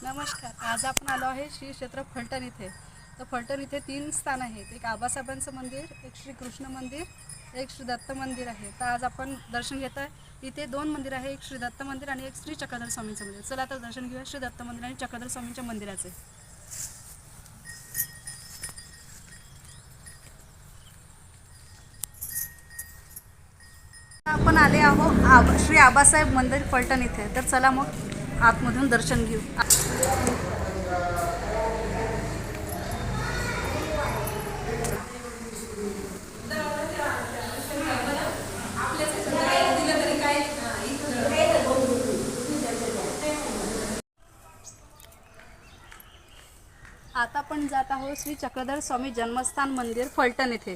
नमस्कार. आज आपण आलो आहे श्री क्षेत्र फलटण इथे. तर फलटण इथे 3 स्थान आहेत. एक आबासाहेबांचं मंदिर, एक श्री कृष्ण मंदिर, एक श्री दत्त मंदिर आहे. तर आज आपण दर्शन घेत आहे. इथे 2 मंदिर आहे, एक श्री दत्त मंदिर आणि एक श्री चक्रधर स्वामींचं मंदिर. चला तर दर्शन घेऊया श्री दत्त मंदिर आणि चक्रधर स्वामींच्या मंदिराचे. आपण आले आहोत श्री आबासाहेब मंदिर फलटण इथे. तर चला मग आतमधून दर्शन घेऊ. आता आपण जात आहोत श्री चक्रधर स्वामी जन्मस्थान मंदिर फलटण येथे.